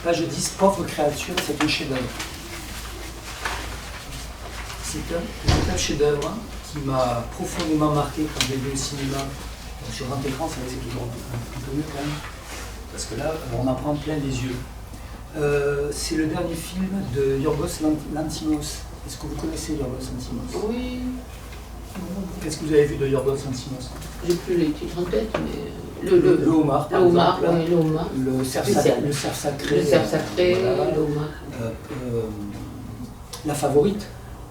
page 10, Pauvre créature, c'est un chef-d'œuvre. C'est un chef-d'œuvre qui m'a profondément marqué quand je l'ai vu au cinéma. Donc, sur grand écran, c'est toujours un peu mieux quand même, parce que là, on en prend plein les yeux. C'est le dernier film de Yorgos Lanthimos. Est-ce que vous connaissez Yorgos Lanthimos? Oui. Qu'est-ce que vous avez vu de Yorgos Lanthimos? J'ai plus les titres en tête, mais le homard, par exemple. Oui, le homard. Le cerf sacré. Le cerf sacré, voilà. le homard. La favorite.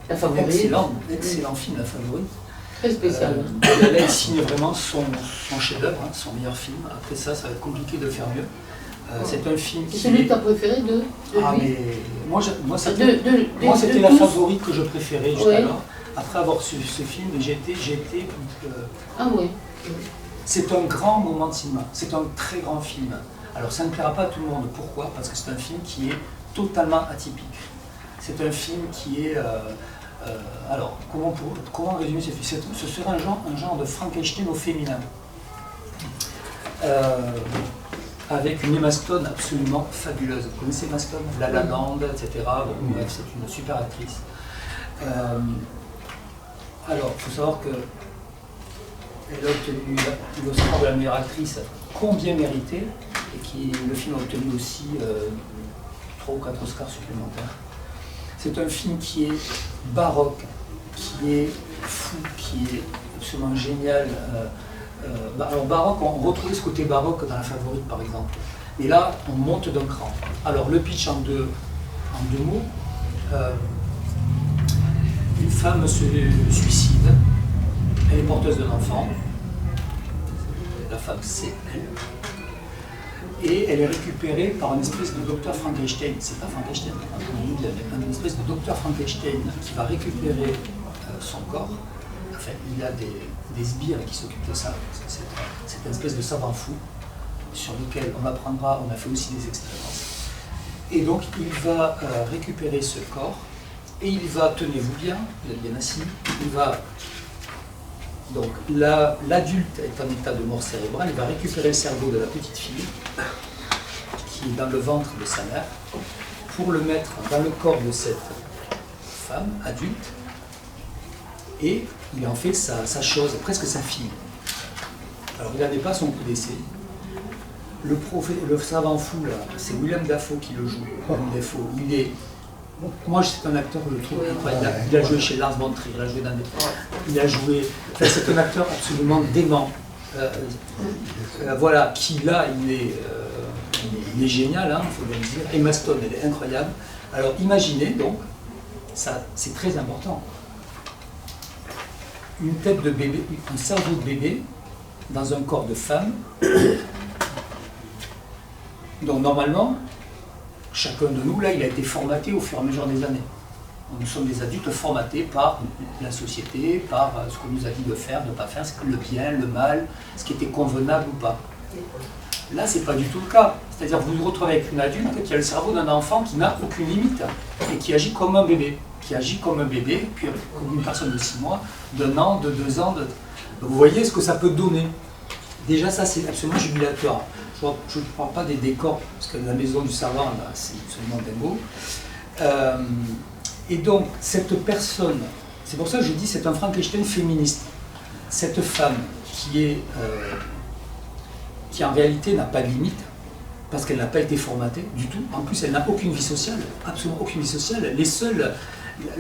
La favorite. Excellent film, La favorite. Très spécial. Là, il signe vraiment son chef-d'œuvre, son meilleur film. Après ça va être compliqué de faire mieux. C'est un film qui. C'est celui que tu as préféré de lui. Mais moi c'était La favorite que je préférais jusqu'alors. Après avoir su ce film, j'ai été. Ah oui. C'est un grand moment de cinéma. C'est un très grand film. Alors ça ne plaira pas à tout le monde. Pourquoi? Parce que c'est un film qui est totalement atypique. C'est un film qui est. Alors, comment résumer ce film? Ce serait un genre de Frankenstein au féminin. Avec une Emma Stone absolument fabuleuse. Vous connaissez Emma Stone? La La Land, etc. Bon, bref, c'est une super actrice. Alors, il faut savoir qu'elle a obtenu l'Oscar de la meilleure actrice, combien mérité, et le film a obtenu aussi 3 ou 4 Oscars supplémentaires. C'est un film qui est baroque, qui est fou, qui est absolument génial. Alors baroque, on retrouvait ce côté baroque dans La favorite par exemple. Et là, on monte d'un cran. Alors le pitch en deux mots. Une femme se suicide, elle est porteuse d'un enfant. La femme, c'est elle. Et elle est récupérée par une espèce de docteur Frankenstein. C'est pas Frankenstein, une espèce de docteur Frankenstein qui va récupérer son corps. Enfin, il y a des sbires qui s'occupent de ça, parce que c'est une espèce de savant fou sur lequel on apprendra, on a fait aussi des expériences. Et donc, il va récupérer ce corps, et il va, tenez-vous bien, vous êtes bien assis, il va. Donc, l'adulte est en état de mort cérébrale, il va récupérer le cerveau de la petite fille, qui est dans le ventre de sa mère, pour le mettre dans le corps de cette femme adulte, et il en fait sa chose, presque sa fille. Alors il n'en est pas son coup d'essai. Le savant fou, là, c'est William Dafoe qui le joue. Moi, c'est un acteur que je trouve incroyable. Il a joué chez Lars von Trier, il a joué dans des... Il a joué... Enfin, c'est un acteur absolument dément. Voilà, qui là, il est génial, il faut bien le dire. Emma Stone, elle est incroyable. Alors imaginez donc, ça c'est très important, une tête de bébé, un cerveau de bébé dans un corps de femme. Donc normalement, chacun de nous, là, il a été formaté au fur et à mesure des années. Nous sommes des adultes formatés par la société, par ce qu'on nous a dit de faire, de ne pas faire, le bien, le mal, ce qui était convenable ou pas. Là, ce n'est pas du tout le cas. C'est-à-dire que vous vous retrouvez avec une adulte qui a le cerveau d'un enfant qui n'a aucune limite et qui agit comme un bébé. Puis comme une personne de 6 mois, d'1 an, de 2 ans. Vous voyez ce que ça peut donner. Déjà, ça, c'est absolument jubilatoire. Je ne parle pas des décors, parce que la maison du savant, c'est absolument dingo. Et donc, cette personne, c'est pour ça que je dis c'est un Frankenstein féministe. Cette femme qui en réalité n'a pas de limite, parce qu'elle n'a pas été formatée du tout. En plus, elle n'a aucune vie sociale, absolument aucune vie sociale.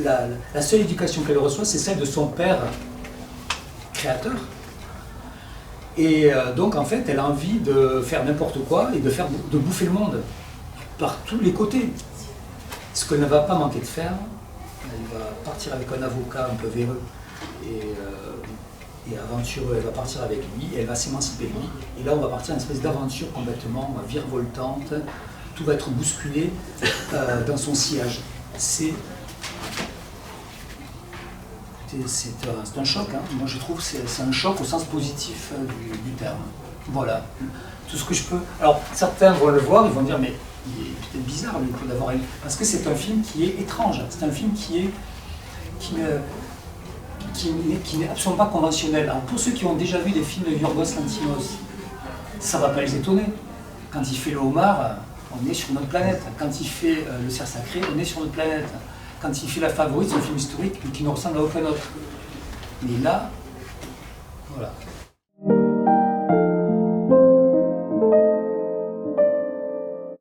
La seule éducation qu'elle reçoit, c'est celle de son père créateur. Et donc, en fait, elle a envie de faire n'importe quoi et de bouffer le monde par tous les côtés. Ce qu'elle ne va pas manquer de faire, elle va partir avec un avocat un peu véreux et aventureux, elle va partir avec lui, elle va s'émanciper de lui, et là on va partir dans une espèce d'aventure complètement virevoltante, tout va être bousculé dans son sillage. C'est un choc, moi je trouve que c'est un choc au sens positif du terme. Voilà, tout ce que je peux... Alors certains vont le voir, ils vont dire mais il est peut-être bizarre le coup d'avoir... Parce que c'est un film qui est étrange, c'est un film qui n'est absolument pas conventionnel. Alors pour ceux qui ont déjà vu des films de Yorgos Lanthimos, ça ne va pas les étonner. Quand il fait le homard, on est sur notre planète. Quand il fait Le Cerf Sacré, on est sur notre planète. Quand il fait La Favorite, c'est un film historique qui ne ressemble à aucun autre. Mais là, voilà.